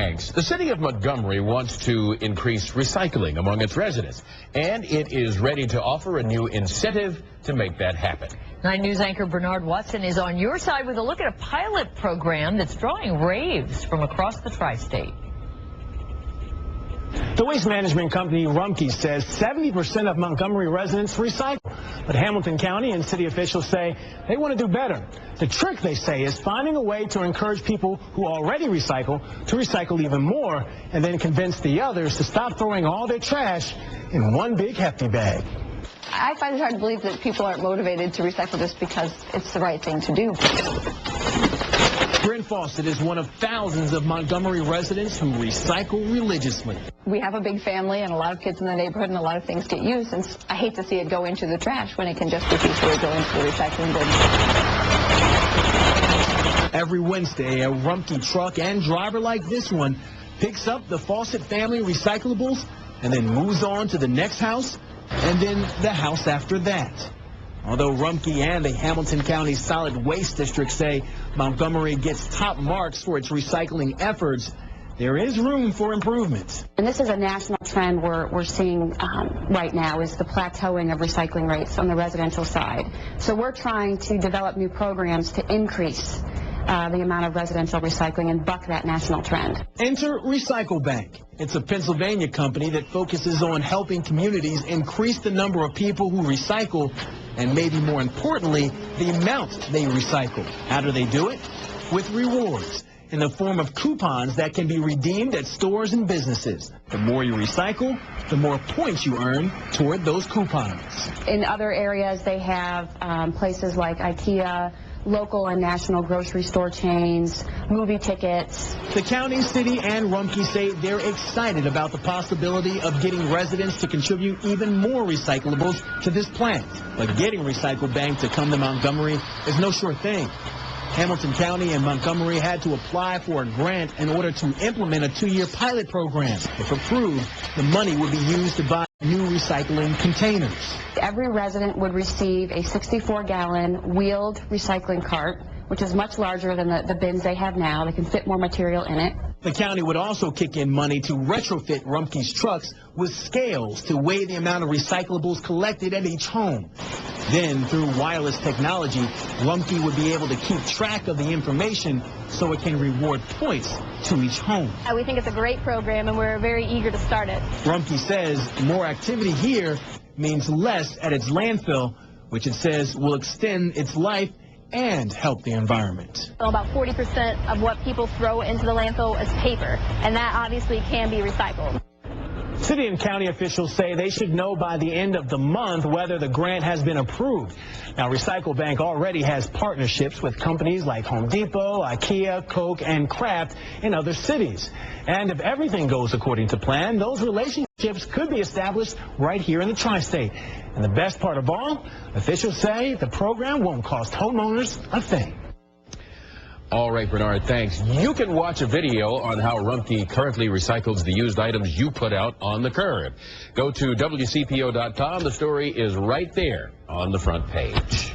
Thanks. The city of Montgomery wants to increase recycling among its residents, and it is ready to offer a new incentive to make that happen. 9 News anchor Bernard Watson is on your side with a look at a pilot program that's drawing raves from across the tri-state. The waste management company Rumpke says 70% of Montgomery residents recycle. But Hamilton County and city officials say they want to do better. The trick, they say, is finding a way to encourage people who already recycle to recycle even more and then convince the others to stop throwing all their trash in one big hefty bag. I find it hard to believe that people aren't motivated to recycle just because it's the right thing to do. Bryn Fawcett is one of thousands of Montgomery residents who recycle religiously. We have a big family and a lot of kids in the neighborhood, and a lot of things get used, and I hate to see it go into the trash when it can just as easily go into the recycling bin. Every Wednesday, a Rumpke truck and driver like this one picks up the Fawcett family recyclables and then moves on to the next house and then the house after that. Although Rumpke and the Hamilton County Solid Waste District say Montgomery gets top marks for its recycling efforts, there is room for improvement. And this is a national trend we're seeing right now, is the plateauing of recycling rates on the residential side. So we're trying to develop new programs to increase the amount of residential recycling and buck that national trend. Enter RecycleBank. It's a Pennsylvania company that focuses on helping communities increase the number of people who recycle and, maybe more importantly, the amount they recycle. How do they do it? With rewards in the form of coupons that can be redeemed at stores and businesses. The more you recycle, the more points you earn toward those coupons. In other areas, they have places like IKEA, local and national grocery store chains, movie tickets. The county, city, and Rumpke say they're excited about the possibility of getting residents to contribute even more recyclables to this plant. But getting RecycleBank to come to Montgomery is no sure thing. Hamilton County and Montgomery had to apply for a grant in order to implement a 2-year pilot program. If approved, the money would be used to buy new recycling containers. Every resident would receive a 64-gallon wheeled recycling cart, which is much larger than the bins they have now. They can fit more material in it. The county would also kick in money to retrofit Rumpke's trucks with scales to weigh the amount of recyclables collected at each home. Then, through wireless technology, Rumpke would be able to keep track of the information so it can reward points to each home. We think it's a great program, and we're very eager to start it. Rumpke says more activity here means less at its landfill, which it says will extend its life and help the environment. So about 40% of what people throw into the landfill is paper, and that obviously can be recycled. City and county officials say they should know by the end of the month whether the grant has been approved. Now, RecycleBank already has partnerships with companies like Home Depot, IKEA, Coke, and Kraft in other cities. And if everything goes according to plan, those relationships could be established right here in the tri-state. And the best part of all, officials say the program won't cost homeowners a thing. All right, Bernard, thanks. You can watch a video on how Rumpke currently recycles the used items you put out on the curb. Go to WCPO.com. The story is right there on the front page.